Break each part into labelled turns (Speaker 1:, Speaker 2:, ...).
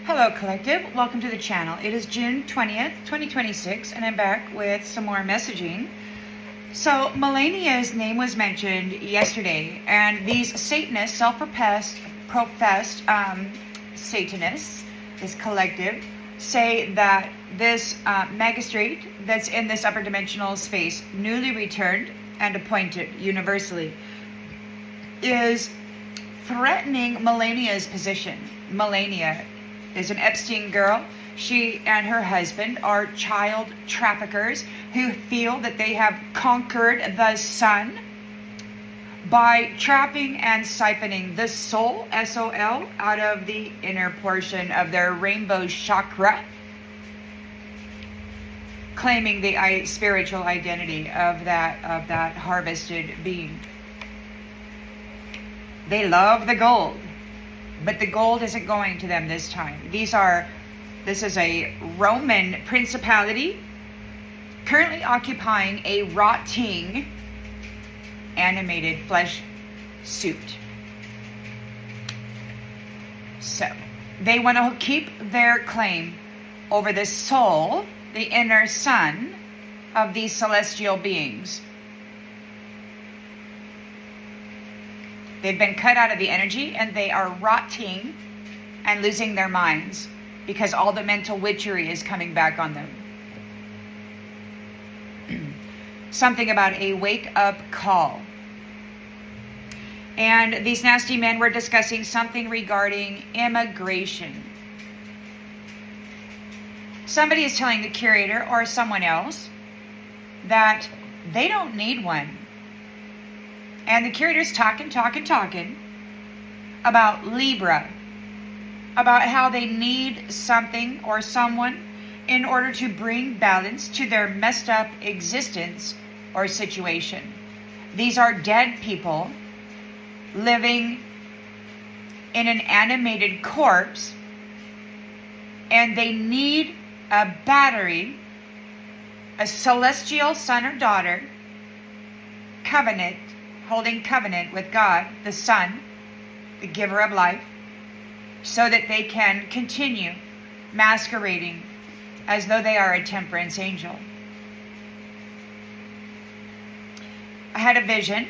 Speaker 1: Hello Collective, welcome to the channel. It is June 20th, 2026, and I'm back with some more messaging. So Melania's name was mentioned yesterday, and these Satanists, self-professed Satanists, this collective, say that this magistrate that's in this upper dimensional space, newly returned and appointed universally, is threatening Melania's position. Melania is an Epstein girl. She and her husband are child traffickers who feel that they have conquered the sun by trapping and siphoning the soul, S-O-L, out of the inner portion of their rainbow chakra, claiming the spiritual identity of that harvested being. They love the gold, but the gold isn't going to them this time. This is a Roman principality currently occupying a rotting animated flesh suit. So they want to keep their claim over the soul, the inner sun of these celestial beings. They've been cut out of the energy and they are rotting and losing their minds because all the mental witchery is coming back on them. Something about a wake-up call. And these nasty men were discussing something regarding immigration. Somebody is telling the curator or someone else that they don't need one. And the curator's talking about Libra, about how they need something or someone in order to bring balance to their messed up existence or situation. These are dead people living in an animated corpse, and they need a battery, a celestial son or daughter, holding covenant with God, the Son, the giver of life, so that they can continue masquerading as though they are a temperance angel. I had a vision.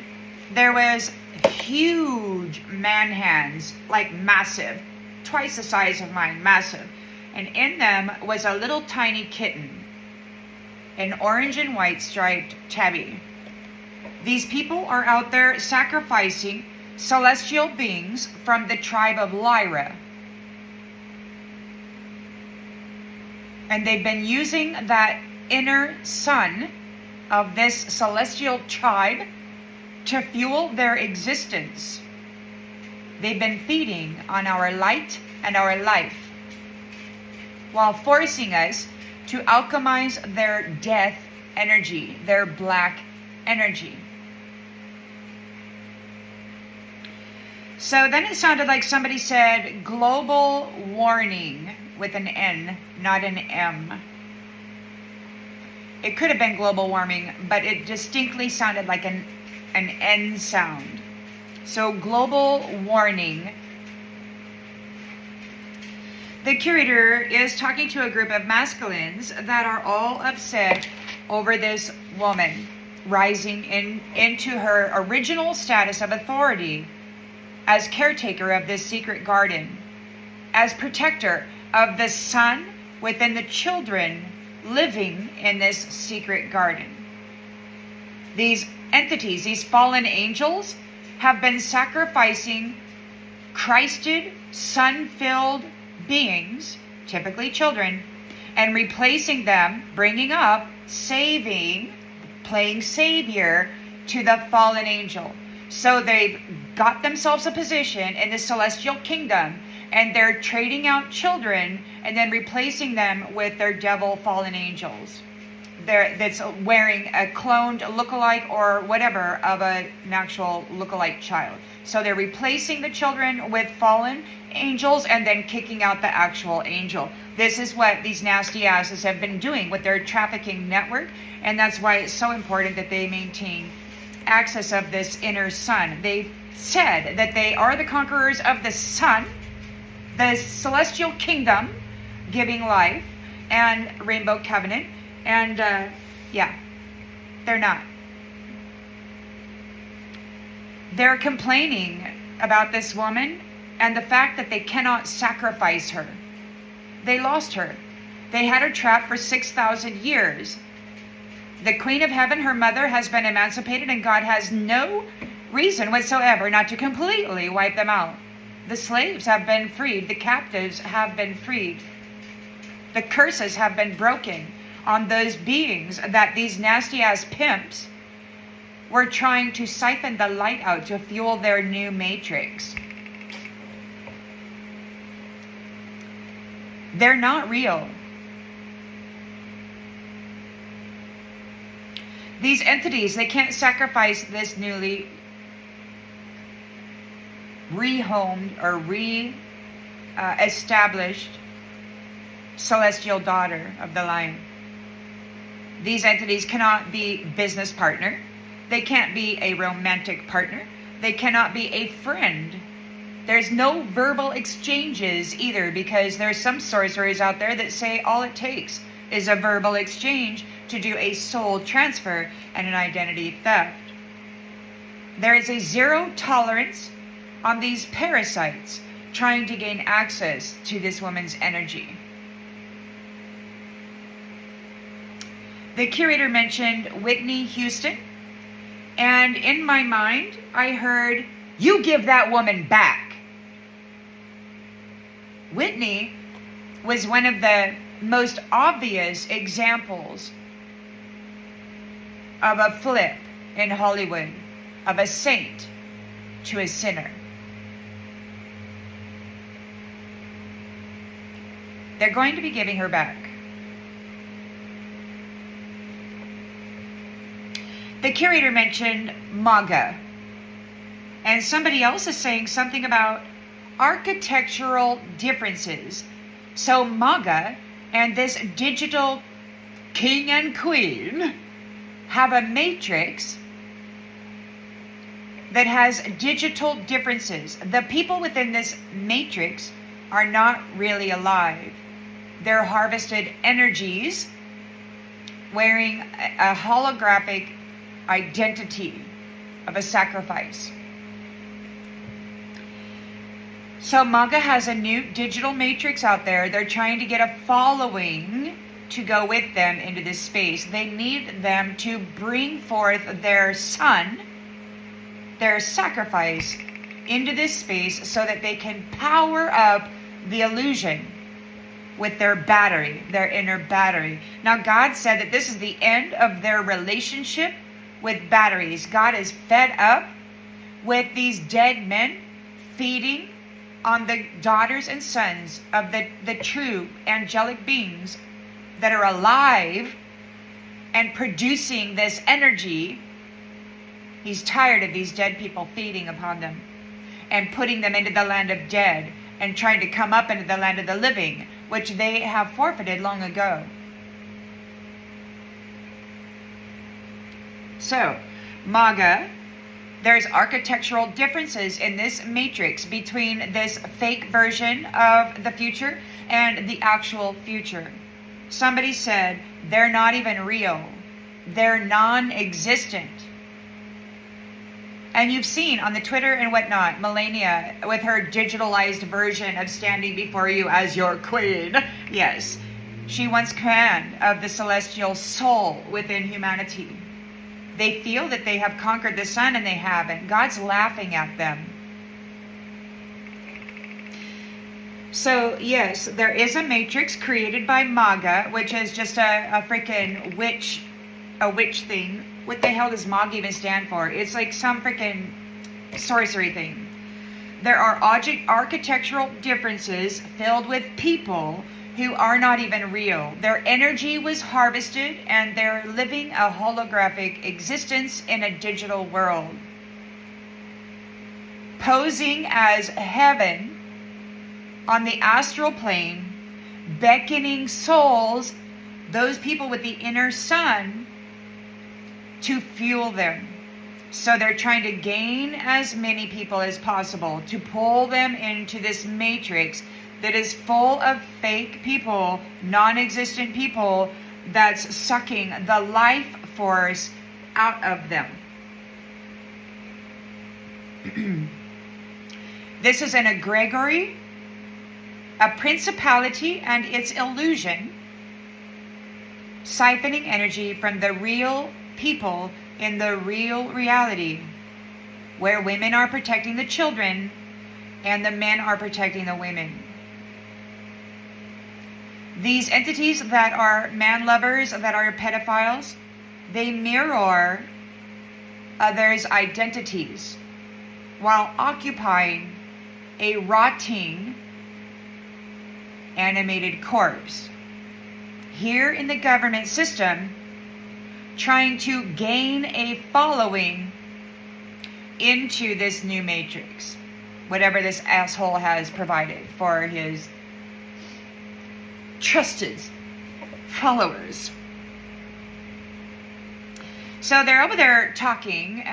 Speaker 1: There was huge man hands, like massive, twice the size of mine, massive. And in them was a little tiny kitten, an orange and white striped tabby. These people are out there sacrificing celestial beings from the tribe of Lyra. And they've been using that inner sun of this celestial tribe to fuel their existence. They've been feeding on our light and our life, while forcing us to alchemize their death energy, their black energy. So then it sounded like somebody said global warning with an N, not an M. It could have been global warming, but it distinctly sounded like an N sound. So global warning. The curator is talking to a group of masculines that are all upset over this woman rising into her original status of authority as caretaker of this secret garden, as protector of the sun within the children living in this secret garden. These entities, these fallen angels, have been sacrificing Christed, sun-filled beings, typically children, and replacing them, bringing up, saving, playing savior to the fallen angel. So they've got themselves a position in the celestial kingdom, and they're trading out children and then replacing them with their devil fallen angels. That's wearing a cloned lookalike or whatever of an actual lookalike child. So they're replacing the children with fallen angels and then kicking out the actual angel. This is what these nasty asses have been doing with their trafficking network, and that's why it's so important that they maintain access of this inner sun. They said that they are the conquerors of the sun, the celestial kingdom, giving life, and rainbow covenant. And yeah, they're not. They're complaining about this woman and the fact that they cannot sacrifice her. They lost her. They had her trapped for 6,000 years. The Queen of Heaven, her mother, has been emancipated, and God has no reason whatsoever not to completely wipe them out. The slaves have been freed. The captives have been freed. The curses have been broken on those beings that these nasty-ass pimps were trying to siphon the light out to fuel their new matrix. They're not real. These entities, they can't sacrifice this newly rehomed or established celestial daughter of the lion. These entities cannot be business partner. They can't be a romantic partner. They cannot be a friend. There's no verbal exchanges either, because there's some sorcerers out there that say all it takes is a verbal exchange to do a soul transfer and an identity theft. There is a zero tolerance on these parasites trying to gain access to this woman's energy. The curator mentioned Whitney Houston, and in my mind, I heard, "You give that woman back." Whitney was one of the most obvious examples of a flip in Hollywood, of a saint to a sinner. They're going to be giving her back. The curator mentioned MAGA, and somebody else is saying something about architectural differences. So MAGA and this digital king and queen have a matrix that has digital differences. The people within this matrix are not really alive. They're harvested energies wearing a holographic identity of a sacrifice. So MAGA has a new digital matrix out there. They're trying to get a following to go with them into this space. They need them to bring forth their son, their sacrifice, into this space so that they can power up the illusion with their battery, their inner battery. Now, God said that this is the end of their relationship with batteries. God is fed up with these dead men feeding on the daughters and sons of the true angelic beings that are alive and producing this energy. He's tired of these dead people feeding upon them and putting them into the land of dead and trying to come up into the land of the living, which they have forfeited long ago. So, MAGA, there's architectural differences in this matrix between this fake version of the future and the actual future. Somebody said they're not even real. They're non-existent. And you've seen on the Twitter and whatnot, Melania with her digitalized version of standing before you as your queen. Yes, she wants command of the celestial soul within humanity. They feel that they have conquered the sun, and they haven't. God's laughing at them. So, yes, there is a matrix created by MAGA, which is just a freaking witch thing. What the hell does MAGA even stand for? It's like some freaking sorcery thing. There are architectural differences filled with people who are not even real. Their energy was harvested, and they're living a holographic existence in a digital world, posing as heaven on the astral plane, beckoning souls, those people with the inner sun, to fuel them. So they're trying to gain as many people as possible to pull them into this matrix that is full of fake people, non-existent people, that's sucking the life force out of them. This is an egregore, a principality and its illusion, siphoning energy from the real people in the real reality, where women are protecting the children and the men are protecting the women. These entities that are man lovers, that are pedophiles, they mirror others' identities while occupying a rotting animated corpse here in the government system, trying to gain a following into this new matrix, whatever this asshole has provided for his trusted followers. So they're over there talking,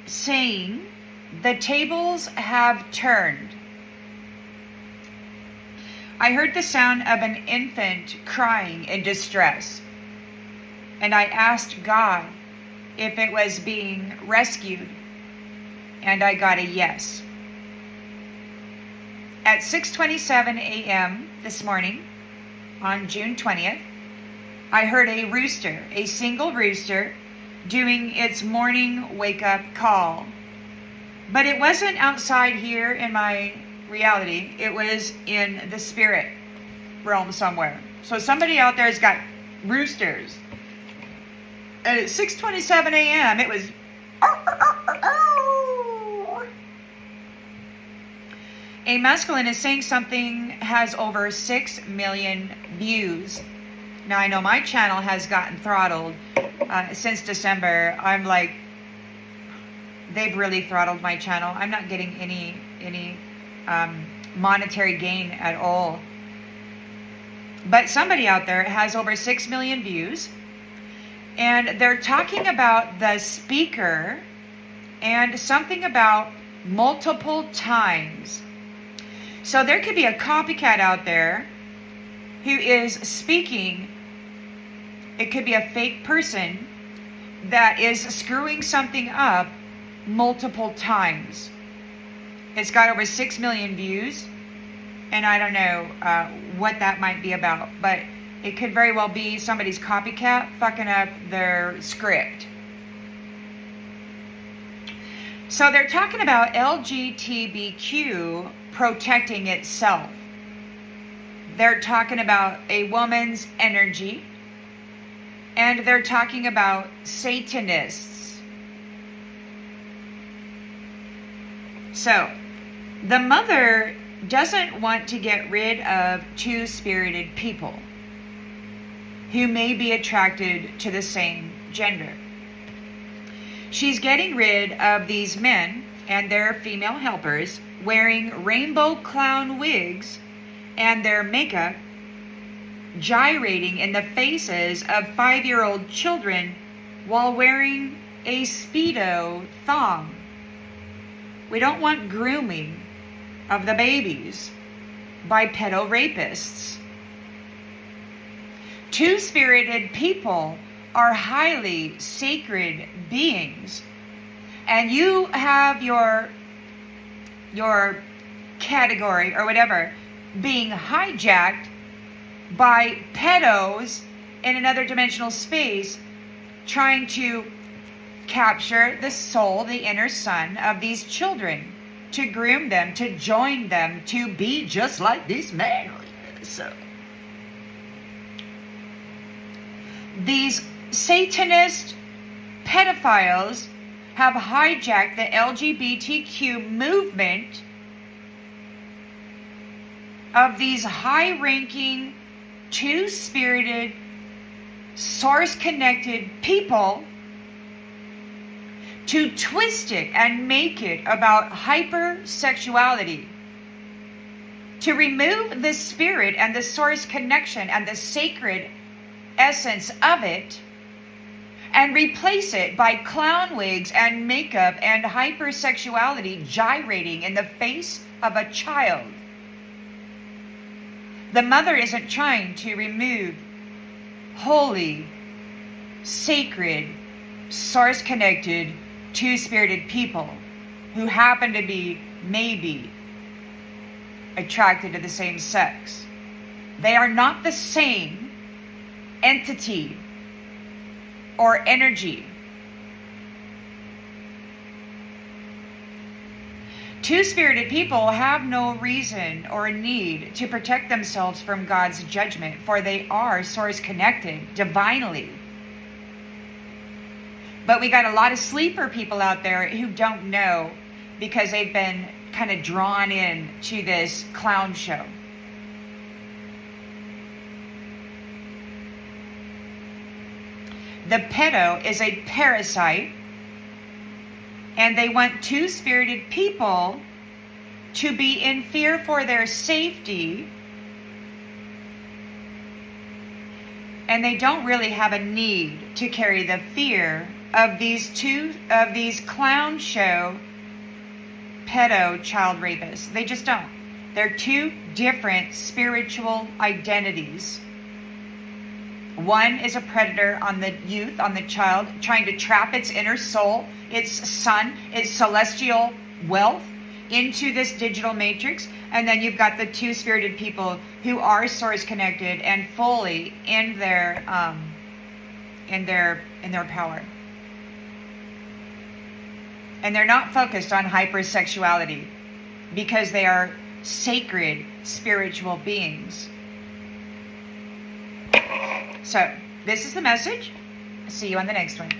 Speaker 1: saying the tables have turned. I heard the sound of an infant crying in distress, and I asked God if it was being rescued, and I got a yes. At 6:27 a.m. this morning, on June 20th, I heard a rooster, a single rooster, doing its morning wake-up call. But it wasn't outside here in my reality. It was in the spirit realm somewhere. So somebody out there has got roosters. And at 6:27 a.m., it was... A masculine is saying something has over 6 million views. Now, I know my channel has gotten throttled since December. I'm like, they've really throttled my channel. I'm not getting any monetary gain at all. But somebody out there has over 6 million views. And they're talking about the speaker and something about multiple times. So there could be a copycat out there who is speaking. It could be a fake person that is screwing something up multiple times. It's got over 6 million views, and I don't know what that might be about, but it could very well be somebody's copycat fucking up their script. So they're talking about LGBTQ protecting itself. They're talking about a woman's energy, and they're talking about Satanists. So, the mother doesn't want to get rid of two-spirited people who may be attracted to the same gender. She's getting rid of these men and their female helpers wearing rainbow clown wigs and their makeup, gyrating in the faces of 5-year-old children while wearing a Speedo thong. We don't want grooming of the babies by pedo rapists. Two-spirited people are highly sacred beings, and you have your category or whatever being hijacked by pedos in another dimensional space, trying to capture the soul, the inner son of these children, to groom them, to join them, to be just like this man. So these Satanist pedophiles have hijacked the LGBTQ movement of these high-ranking, two-spirited, source-connected people to twist it and make it about hypersexuality, to remove the spirit and the source connection and the sacred essence of it, and replace it by clown wigs and makeup and hypersexuality gyrating in the face of a child. The mother isn't trying to remove holy, sacred, source-connected, two-spirited people who happen to be maybe attracted to the same sex. They are not the same entity or energy. Two-spirited people have no reason or need to protect themselves from God's judgment, for they are source-connected divinely. But we got a lot of sleeper people out there who don't know because they've been kind of drawn in to this clown show. The pedo is a parasite, and they want two-spirited people to be in fear for their safety, and they don't really have a need to carry the fear of these clown show pedo child rapists. They just don't. They're two different spiritual identities. One is a predator on the youth, on the child, trying to trap its inner soul, its sun, its celestial wealth into this digital matrix. And then you've got the two-spirited people who are source-connected and fully in their power. And they're not focused on hypersexuality because they are sacred spiritual beings. So, this is the message. See you on the next one.